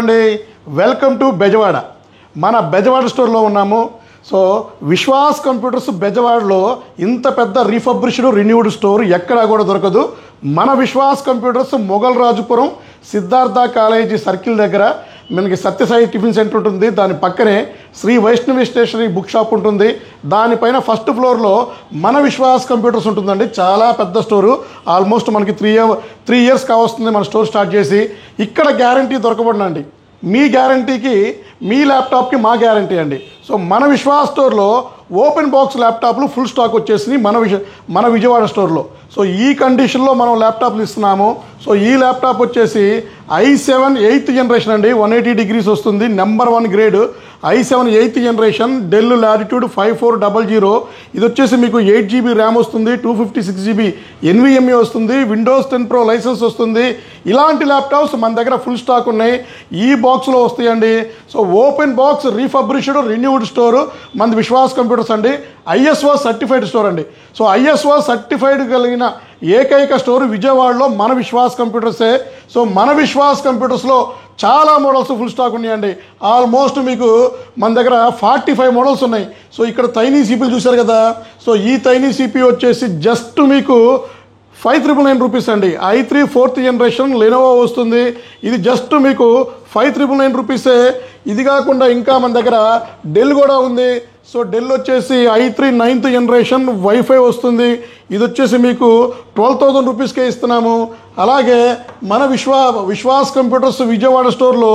అండి welcome to Bezawada. మన బెజవాడ స్టోర్లో ఉన్నాము. సో విశ్వాస్ కంప్యూటర్స్ బెజవాడలో ఇంత పెద్ద రీఫర్బిష్డ్ రిన్యూడ్ స్టోర్ ఎక్కడా కూడా దొరకదు. మన Vishwas computers Mogal Rajupuram Siddhartha college circle దగ్గర మనకి సత్యసాయి టిఫిన్ సెంటర్ ఉంటుంది. దాని పక్కనే Shri Vaishnavi stationery book shop ఉంటుంది. దానిపైన ఫస్ట్ ఫ్లోర్లో మన విశ్వాస్ కంప్యూటర్స్ ఉంటుందండి. చాలా పెద్ద స్టోరు. ఆల్మోస్ట్ మనకి త్రీ ఇయర్స్ కావస్తుంది మన స్టోర్ స్టార్ట్ చేసి. ఇక్కడ గ్యారంటీ దొరకబడినండి. మీ గ్యారంటీకి మీ ల్యాప్టాప్కి మా గ్యారంటీ అండి. సో మన విశ్వాస్ స్టోర్లో ఓపెన్ బాక్స్ ల్యాప్టాప్లు ఫుల్ స్టాక్ వచ్చేసింది మన విజయవాడ స్టోర్లో. సో ఈ కండిషన్లో మనం ల్యాప్టాప్లు ఇస్తున్నాము. సో ఈ ల్యాప్టాప్ వచ్చేసి i7 8th జనరేషన్ అండి. 180 degrees వస్తుంది. Number 1 grade i7 8th generation del latitude 5400. ఇది వచ్చేసి మీకు 8 GB ర్యామ్ వస్తుంది, 256 GB NVMe వస్తుంది, విండోస్ 10 Pro లైసెన్స్ వస్తుంది. ఇలాంటి ల్యాప్టాప్స్ మన దగ్గర ఫుల్ స్టాక్ ఉన్నాయి. ఈ బాక్స్లో వస్తాయండి. So open box refurbished renewed store మన విశ్వాస్ కంప్యూటర్స్ అండి. ISO సర్టిఫైడ్ స్టోర్ అండి. సో ISO సర్టిఫైడ్ కలిగిన ఏకైక స్టోర్ విజయవాడలో మన విశ్వాస్ కంప్యూటర్సే. సో మన విశ్వాస్ కంప్యూటర్స్లో చాలా మోడల్స్ ఫుల్ స్టాక్ ఉన్నాయండి. ఆల్మోస్ట్ మీకు మన దగ్గర 45 మోడల్స్ ఉన్నాయి. సో ఇక్కడ తైనీ సిపిలు చూశారు కదా. సో ఈ తైనీ సిపి వచ్చేసి జస్ట్ మీకు 5999 రూపీస్ అండి. i3 4th జనరేషన్ లెనోవో వస్తుంది. ఇది జస్ట్ మీకు 5999 రూపీసే. ఇది కాకుండా ఇంకా మన దగ్గర డెల్ కూడా ఉంది. సో డెల్ వచ్చేసి i3 9th జనరేషన్ వైఫై వస్తుంది. ఇది వచ్చేసి మీకు 12,000 రూపీస్కే ఇస్తున్నాము. అలాగే మన విశ్వాస్ కంప్యూటర్స్ విజయవాడ స్టోర్లో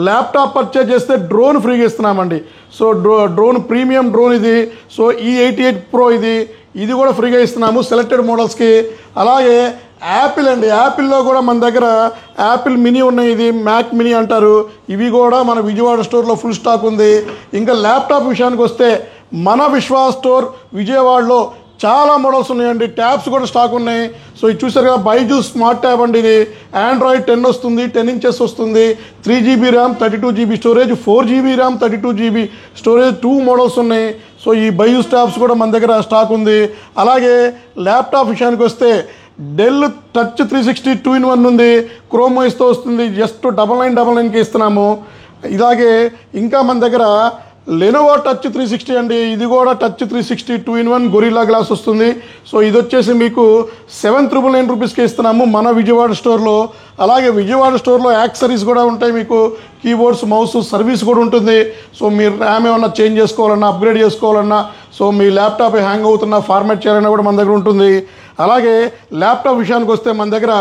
ల్యాప్టాప్ పర్చేజ్ చేస్తే డ్రోన్ ఫ్రీగా ఇస్తున్నామండి. సో డ్రోన్ ప్రీమియం డ్రోన్ ఇది. సో E88 Pro ఇది కూడా ఫ్రీగా ఇస్తున్నాము సెలెక్టెడ్ మోడల్స్కి. అలాగే యాపిల్ అండి. యాపిల్లో కూడా మన దగ్గర యాపిల్ మినీ ఉన్నాయి. ఇది మ్యాక్ మినీ అంటారు. ఇవి కూడా మన విజయవాడ స్టోర్లో ఫుల్ స్టాక్ ఉంది. ఇంకా ల్యాప్టాప్ విషయానికి వస్తే మన విశ్వాస్ స్టోర్ విజయవాడలో చాలా మోడల్స్ ఉన్నాయండి. ట్యాబ్స్ కూడా స్టాక్ ఉన్నాయి. సో ఇది చూసారు కదా, బైజూస్ స్మార్ట్ ట్యాబ్ అండి. ఇది ఆండ్రాయిడ్ 10 వస్తుంది, 10 inches వస్తుంది, 3 GB RAM 32 GB storage, 4 GB RAM 32 GB storage, 2 models ఉన్నాయి. సో ఈ బైజూస్ ట్యాబ్స్ కూడా మన దగ్గర స్టాక్ ఉంది. అలాగే ల్యాప్టాప్ విషయానికి వస్తే డెల్ టచ్ 360 2-in-1 ఉంది, క్రోమ్ వైస్తో వస్తుంది. జస్ట్ 9999కి ఇస్తున్నాము. ఇలాగే ఇంకా మన దగ్గర లెనోవో టచ్ 360 అండి. ఇది కూడా టచ్ 360 2-in-1 గొరిల్లా గ్లాస్ వస్తుంది. సో ఇది వచ్చేసి మీకు 7,999 రూపీస్కి ఇస్తున్నాము మన విజయవాడ స్టోర్లో. అలాగే విజయవాడ స్టోర్లో యాక్సరీస్ కూడా ఉంటాయి. మీకు కీబోర్డ్స్, మౌస్ సర్వీస్ కూడా ఉంటుంది. సో మీరు ర్యామ్ ఏమన్నా చేంజ్ చేసుకోవాలన్నా, అప్గ్రేడ్ చేసుకోవాలన్నా, సో మీ ల్యాప్టాప్ హ్యాంగ్ అవుతున్నా, ఫార్మాట్ చేయాలన్నా కూడా మన దగ్గర ఉంటుంది. అలాగే ల్యాప్టాప్ విషయానికి వస్తే మన దగ్గర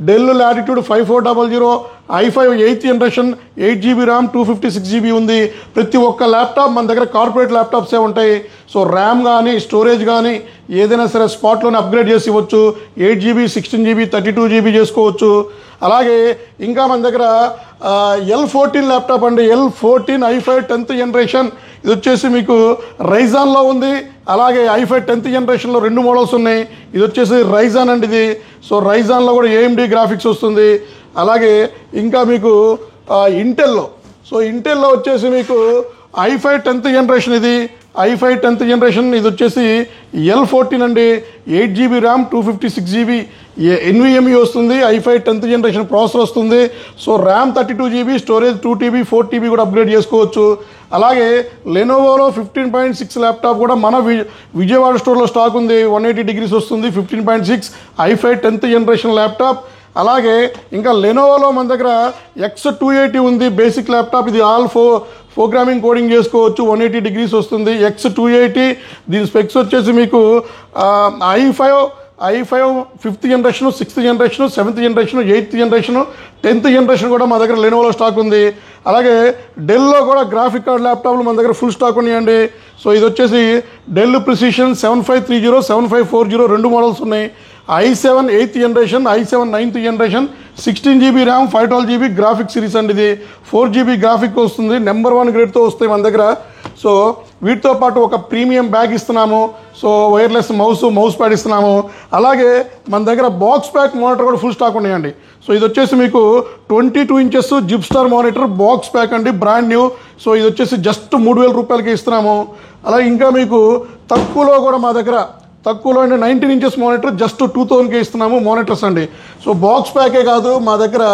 del latitude 5400 i5 8th generation 8 GB RAM 256 GB ఉంది. ప్రతి ఒక్క ల్యాప్టాప్ మన దగ్గర కార్పొరేట్ ల్యాప్టాప్సే ఉంటాయి. సో ర్యామ్ కానీ స్టోరేజ్ కానీ ఏదైనా సరే స్పాట్లోనే అప్గ్రేడ్ చేసి ఇవ్వచ్చు. 8 GB 16 GB 32 GB చేసుకోవచ్చు. అలాగే ఇంకా మన దగ్గర L14 ల్యాప్టాప్ అండి. L14 i5 10th generation. ఇది వచ్చేసి మీకు రైజాన్లో ఉంది. అలాగే i5 10th జనరేషన్లో 2 మోడల్స్ ఉన్నాయి. ఇది వచ్చేసి రైజాన్ అండి ఇది. సో రైజాన్లో కూడా AMD గ్రాఫిక్స్ వస్తుంది. అలాగే ఇంకా మీకు ఇంటెల్లో వచ్చేసి మీకు i5 10th జనరేషన్ ఇది. i5 10th జనరేషన్ ఇది వచ్చేసి L14 అండి. 8 GB ర్యామ్ 256 GB NVMe వస్తుంది. i5 10th జనరేషన్ ప్రాసెసర్ వస్తుంది. So RAM 32 GB, storage 2 TB 4 TB కూడా అప్గ్రేడ్ చేసుకోవచ్చు. అలాగే లెనోవోలో 15.6 ల్యాప్టాప్ కూడా మన విజయవాడ స్టోర్లో స్టాక్ ఉంది. 180 degrees వస్తుంది, 15.6 i5 10th జనరేషన్ ల్యాప్టాప్. అలాగే ఇంకా లెనోవోలో మన దగ్గర X280 ఉంది బేసిక్ ల్యాప్టాప్. ఇది ఆల్ ప్రోగ్రామింగ్ కోడింగ్ చేసుకోవచ్చు. 180 degrees వస్తుంది. X280 దీని స్పెక్స్ వచ్చేసి మీకు i5 5th generation, 6th generation, 7th generation, 8th generation, 10th generation కూడా మా దగ్గర లెనోవోలో స్టాక్ ఉంది. అలాగే డెల్లో కూడా గ్రాఫిక్ కార్డ్ ల్యాప్టాప్లు మన దగ్గర ఫుల్ స్టాక్ ఉన్నాయండి. సో ఇది వచ్చేసి డెల్ ప్రిసిషన్ 7530 7540 2 మోడల్స్ ఉన్నాయి. i7 8th generation, i7 9th generation, 16 GB RAM 512 GB graphic series అండి. ఇది 4 GB గ్రాఫిక్ వస్తుంది. నెంబర్ 1 గ్రేడ్తో వస్తాయి మన దగ్గర. సో వీటితో పాటు ఒక ప్రీమియం బ్యాగ్ ఇస్తున్నాము. సో వైర్లెస్ మౌస్ ప్యాడ్ ఇస్తున్నాము. అలాగే మన దగ్గర బాక్స్ ప్యాక్ మానిటర్ కూడా ఫుల్ స్టాక్ ఉన్నాయండి. సో ఇది వచ్చేసి మీకు 22 inches జిప్స్టార్ మానిటర్ బాక్స్ ప్యాక్ అండి, బ్రాండ్ న్యూ. సో ఇది వచ్చేసి జస్ట్ 3,000 రూపాయలకి ఇస్తున్నాము. అలాగే ఇంకా మీకు తక్కువలో కూడా మా దగ్గర తక్కువలో 19 inches మానిటర్ జస్ట్ 2,000కే ఇస్తున్నాము మానిటర్స్ అండి. సో బాక్స్ ప్యాకే కాదు, మా దగ్గర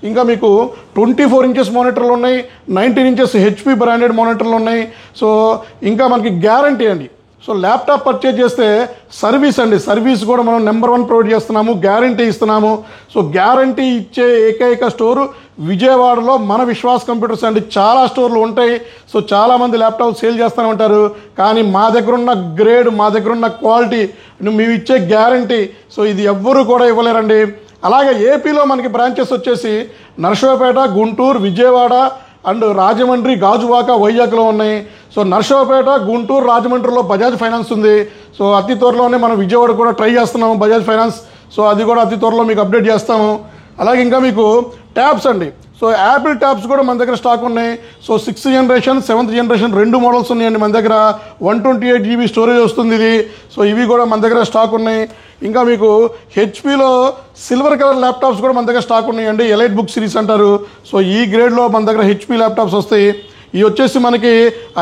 ఇంకా మీకు 24 ఇంచెస్ మానిటర్లు ఉన్నాయి, 19 ఇంచెస్ హెచ్పి బ్రాండెడ్ మానిటర్లు ఉన్నాయి. సో ఇంకా మనకి గ్యారంటీ అండి. సో ల్యాప్టాప్ పర్చేజ్ చేస్తే సర్వీస్ అండి, సర్వీస్ కూడా మనం నెంబర్ 1 ప్రొవైడ్ చేస్తున్నాము, గ్యారంటీ ఇస్తున్నాము. సో గ్యారంటీ ఇచ్చే ఏకైక స్టోరు విజయవాడలో మన విశ్వాస్ కంప్యూటర్స్ అండి. చాలా స్టోర్లు ఉంటాయి. సో చాలామంది ల్యాప్టాప్ సేల్ చేస్తూనే ఉంటారు, కానీ మా దగ్గర ఉన్న గ్రేడ్, మా దగ్గర ఉన్న క్వాలిటీ, మేము ఇచ్చే గ్యారంటీ సో ఇది ఎవ్వరూ కూడా ఇవ్వలేరండి. అలాగే ఏపీలో మనకి బ్రాంచెస్ వచ్చేసి నరసరావుపేట, గుంటూరు, విజయవాడ అండ్ రాజమండ్రి, గాజువాక, వైజాగ్లో ఉన్నాయి. సో నరసరావుపేట, గుంటూరు, రాజమండ్రిలో బజాజ్ ఫైనాన్స్ ఉంది. సో అతి త్వరలోనే మనం విజయవాడ కూడా ట్రై చేస్తున్నాము బజాజ్ ఫైనాన్స్. సో అది కూడా అతి త్వరలో మీకు అప్డేట్ చేస్తాము. అలాగే ఇంకా మీకు ట్యాబ్స్ అండి. సో యాపిల్ ట్యాబ్స్ కూడా మన దగ్గర స్టాక్ ఉన్నాయి. So 6th generation, 7th generation 2 models ఉన్నాయండి మన దగ్గర. 128 GB స్టోరేజ్ వస్తుంది ఇది. సో ఇవి కూడా మన దగ్గర స్టాక్ ఉన్నాయి. ఇంకా మీకు హెచ్పిలో సిల్వర్ కలర్ ల్యాప్టాప్స్ కూడా మన దగ్గర స్టాక్ ఉన్నాయండి. ఎలైట్ బుక్ సిరీస్ అంటారు. సో ఈ గ్రేడ్లో మన దగ్గర హెచ్పి ల్యాప్టాప్స్ వస్తాయి. ఇవి వచ్చేసి మనకి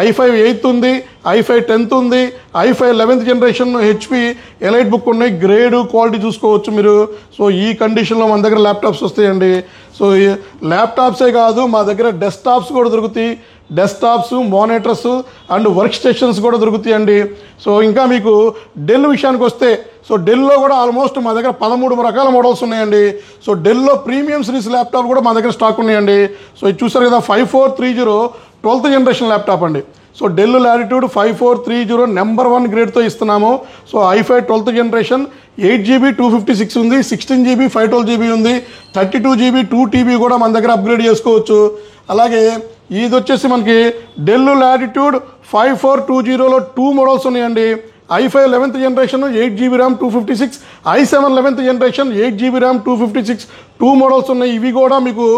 i5 8th ఉంది, i5 10th ఉంది, i5 11th generation HP elite book ఉన్నాయి. గ్రేడ్ క్వాలిటీ చూసుకోవచ్చు మీరు. సో ఈ కండిషన్లో మన దగ్గర ల్యాప్టాప్స్ వస్తాయండి. సో ఈ ల్యాప్టాప్సే కాదు, మా దగ్గర డెస్క్టాప్స్ కూడా దొరుకుతాయి. Desktops, monitors and work stations కూడా దొరుకుతాయండి. సో ఇంకా మీకు డెల్ విషయానికి వస్తే, సో డెల్లో కూడా ఆల్మోస్ట్ మా దగ్గర 13 రకాల మోడల్స్ ఉన్నాయండి. సో డెల్లో ప్రీమియం సిరీస్ ల్యాప్టాప్ కూడా మా దగ్గర స్టాక్ ఉన్నాయండి. సో ఇది చూసారు కదా, 5430 12th జనరేషన్ ల్యాప్టాప్ అండి. సో డెల్ లాటిట్యూడ్ 5430 నెంబర్ 1 గ్రేడ్తో ఇస్తున్నాము. So i5 12th generation 8 GB 256 ఉంది, 16 GB 512 GB ఉంది, 32 GB 2 TB కూడా మన దగ్గర అప్గ్రేడ్ చేసుకోవచ్చు. అలాగే ఇది వచ్చేసి మనకి డెల్ లాటిట్యూడ్ 5420లో 2 మోడల్స్ ఉన్నాయండి. i5 11th generation 8 GB RAM 256, i7 11th generation 8 GB RAM 256 2 models ఉన్నాయి. ఇవి కూడా మీకు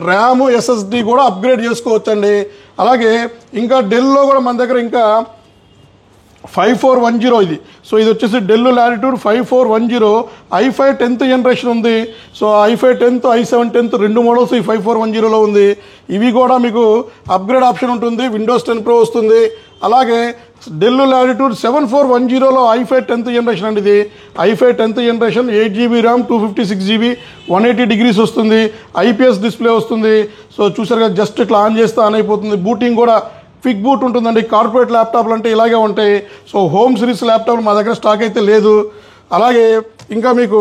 ర్యామ్, ఎస్ఎస్డి కూడా అప్గ్రేడ్ చేసుకోవచ్చండి. అలాగే ఇంకా డెల్లో కూడా మన దగ్గర ఇంకా 5410 ఇది. సో ఇది వచ్చేసి Dell Latitude 5410 i5 10th generation ఉంది. So i5 10th, i7 10th 2 models ఈ 5410లో ఉంది. ఇవి కూడా మీకు అప్గ్రేడ్ ఆప్షన్ ఉంటుంది, విండోస్ 10 Pro వస్తుంది. అలాగే del latitude 7410లో i5 10th generation అండి. ఇది i5 10th generation 8 GB RAM 256 GB 180 degrees వస్తుంది, IPS డిస్ప్లే వస్తుంది. సో చూసారు కదా, జస్ట్ ఇట్లా ఆన్ చేస్తే ఆన్ అయిపోతుంది. బూటింగ్ కూడా క్విక్ బూట్ ఉంటుందండి. కార్పొరేట్ ల్యాప్టాప్లు అంటే ఇలాగే ఉంటాయి. సో హోమ్ సిరీస్ ల్యాప్టాప్లు మా దగ్గర స్టాక్ అయితే లేదు. అలాగే ఇంకా మీకు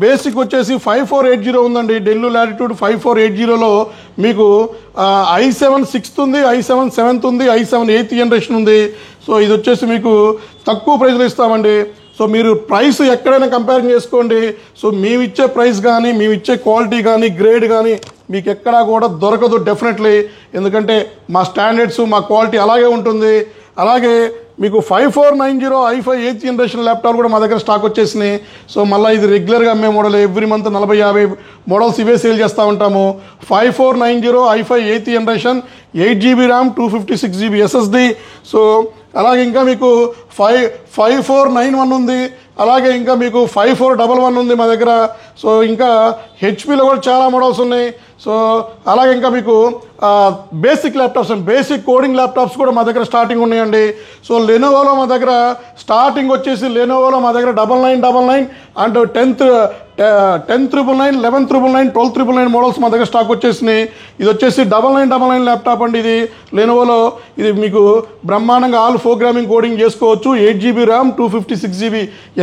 బేసిక్ వచ్చేసి 5480 ఉందండి. డెల్ లాటిట్యూడ్ 5480లో మీకు i7 6th ఉంది, i7 7th ఉంది, i7 8th జనరేషన్ ఉంది. సో ఇది వచ్చేసి మీకు తక్కువ ప్రైస్లో ఇస్తామండి. సో మీరు ప్రైస్ ఎక్కడైనా కంపేర్ చేసుకోండి. సో మేము ఇచ్చే ప్రైస్ కానీ, మేము ఇచ్చే క్వాలిటీ కానీ, గ్రేడ్ కానీ మీకు ఎక్కడా కూడా దొరకదు డెఫినెట్లీ. ఎందుకంటే మా స్టాండర్డ్స్, మా క్వాలిటీ అలాగే ఉంటుంది. అలాగే మీకు 5490 i5 8th జనరేషన్ ల్యాప్టాప్ కూడా మా దగ్గర స్టాక్ వచ్చేసినాయి. సో మళ్ళీ ఇది రెగ్యులర్గా అమ్మే మోడల్, ఎవ్రీ మంత్ 40-50 మోడల్స్ ఇవే సేల్ చేస్తూ ఉంటాము. 5490 i5 8th generation 8 GB RAM 256 GB SSD. So అలాగే ఇంకా మీకు 5491 ఉంది. అలాగే ఇంకా మీకు 5411 ఉంది మా దగ్గర. సో ఇంకా హెచ్పిలో కూడా చాలా మోడల్స్ ఉన్నాయి. సో అలాగే ఇంకా మీకు basic laptops and basic coding laptops కూడా మా దగ్గర స్టార్టింగ్ ఉన్నాయండి. సో లెనోవోలో మా దగ్గర స్టార్టింగ్ వచ్చేసి లెనోవోలో మా దగ్గర 9999 అండ్ 10,999, 11,999, 12,999 మోడల్స్ మా దగ్గర స్టాక్ వచ్చేసినాయి. ఇది వచ్చేసి 9999 ల్యాప్టాప్ అండి. ఇది లెనోవోలో ఇది మీకు బ్రహ్మాండంగా ఆల్ ప్రోగ్రామింగ్ కోడింగ్ చేసుకోవచ్చు. 8 GB ర్యామ్ 256 GB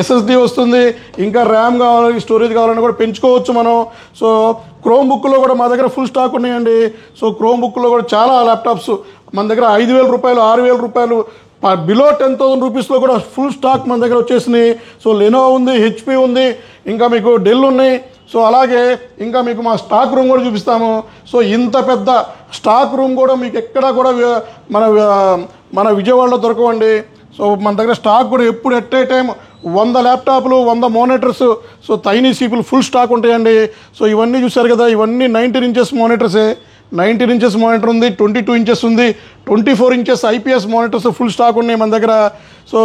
SSD వస్తుంది. ఇంకా ర్యామ్ కావాలని, స్టోరేజ్ కావాలని కూడా పెంచుకోవచ్చు మనం. సో క్రోమ్ బుక్లో కూడా మా దగ్గర ఫుల్ స్టాక్ ఉన్నాయండి. సో క్రోమ్ బుక్లో కూడా చాలా ల్యాప్టాప్స్ మన దగ్గర 5,000 రూపాయలు, 6,000 రూపాయలు, బిలో 10,000 రూపీస్లో కూడా ఫుల్ స్టాక్ మన దగ్గర వచ్చేసినాయి. సో లెనోవో ఉంది, హెచ్పి ఉంది, ఇంకా మీకు డెల్ ఉన్నాయి. సో అలాగే ఇంకా మీకు మా స్టాక్ రూమ్ కూడా చూపిస్తాము. సో ఇంత పెద్ద స్టాక్ రూమ్ కూడా మీకు ఎక్కడా కూడా మన విజయవాడలో దొరకవండి. సో మన దగ్గర స్టాక్ కూడా ఎప్పుడు ఎట్ ఏ టైం 100 ల్యాప్టాప్లు, 100 మానిటర్స్, సో టైనీ సీపులు ఫుల్ స్టాక్ ఉంటాయండి. సో ఇవన్నీ చూసారు కదా, ఇవన్నీ 19 ఇంచెస్ మానిటర్సే. 19 ఇంచెస్ మానిటర్ ఉంది, 22 ఇంచెస్ ఉంది, 24 inches IPS monitors full stock ఉన్నాయి మన దగ్గర. సో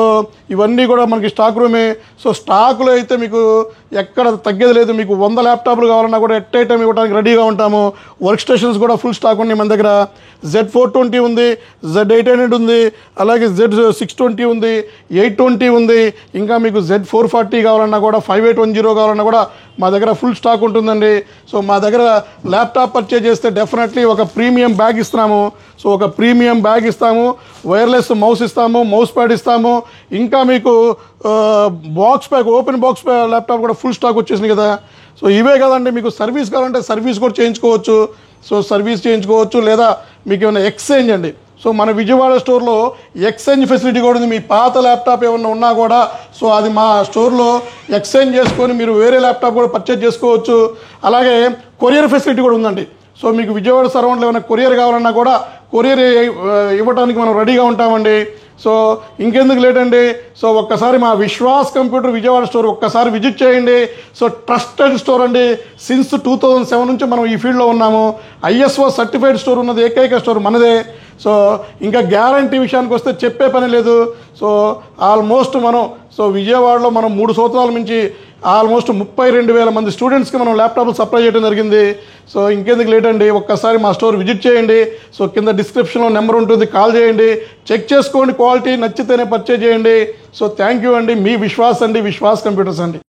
ఇవన్నీ కూడా మనకి స్టాక్ రూమే. సో స్టాకులో అయితే మీకు ఎక్కడ తగ్గేది లేదు. మీకు 100 ల్యాప్టాప్లు కావాలన్నా కూడా ఎట్ ఏ టైం ఇవ్వడానికి రెడీగా ఉంటాము. వర్క్ స్టేషన్స్ కూడా ఫుల్ స్టాక్ ఉన్నాయి మన దగ్గర. Z420 ఉంది, Z800 ఉంది, అలాగే Z620 ఉంది, 820 ఉంది, ఇంకా మీకు Z440 కావాలన్నా కూడా 5810 కావాలన్నా కూడా మా దగ్గర ఫుల్ స్టాక్ ఉంటుందండి. సో మా దగ్గర ల్యాప్టాప్ పర్చేజ్ చేస్తే డెఫినెట్లీ ఒక ప్రీమియం బ్యాగ్ ఇస్తున్నాము. సో ఒక ప్రీమియం బ్యాగ్ ఇస్తాము, వైర్లెస్ మౌస్ ఇస్తాము, మౌస్ ప్యాడ్ ఇస్తాము, ఇంకా మీకు box pack, open box laptop కూడా ఫుల్ స్టాక్ వచ్చేసింది కదా. సో ఇవే కదండి, మీకు సర్వీస్ కావాలంటే సర్వీస్ కూడా చేయించుకోవచ్చు. సో సర్వీస్ చేయించుకోవచ్చు, లేదా మీకు ఏమైనా ఎక్స్చేంజ్ అండి. సో మన విజయవాడ స్టోర్లో ఎక్స్చేంజ్ ఫెసిలిటీ కూడా ఉంది. మీ పాత ల్యాప్టాప్ ఏమన్నా ఉన్నా కూడా సో అది మా స్టోర్లో ఎక్స్చేంజ్ చేసుకొని మీరు వేరే ల్యాప్టాప్ కూడా పర్చేజ్ చేసుకోవచ్చు. అలాగే కొరియర్ ఫెసిలిటీ కూడా ఉందండి. సో మీకు విజయవాడ సరౌండ్లో ఏమైనా కొరియర్ కావాలన్నా కూడా కొరియర్ ఇవ్వడానికి మనం రెడీగా ఉంటామండి. సో ఇంకెందుకు లేట్ అండి, సో ఒక్కసారి మా విశ్వాస్ కంప్యూటర్ విజయవాడ స్టోర్ ఒక్కసారి విజిట్ చేయండి. సో ట్రస్టెడ్ స్టోర్ అండి. సిన్స్ 2007 నుంచి మనం ఈ ఫీల్డ్లో ఉన్నాము. ISO సర్టిఫైడ్ స్టోర్ ఉన్నది ఏకైక స్టోర్ మనదే. సో ఇంకా గ్యారంటీ విషయానికి వస్తే చెప్పే పని లేదు. సో ఆల్మోస్ట్ మనం విజయవాడలో మనం 3 సంవత్సరాల నుంచి ఆల్మోస్ట్ 32,000 మంది స్టూడెంట్స్కి మనం ల్యాప్టాప్లు సప్లై చేయడం జరిగింది. సో ఇంకెందుకు లేట్ అండి, ఒక్కసారి మా స్టోర్ విజిట్ చేయండి. సో కింద డిస్క్రిప్షన్లో నెంబర్ ఉంటుంది, కాల్ చేయండి, చెక్ చేసుకోండి, క్వాలిటీ నచ్చితేనే పర్చేజ్ చేయండి. సో థ్యాంక్ యూ అండి. మీ విశ్వాస్ అండి, విశ్వాస్ కంప్యూటర్స్ అండి.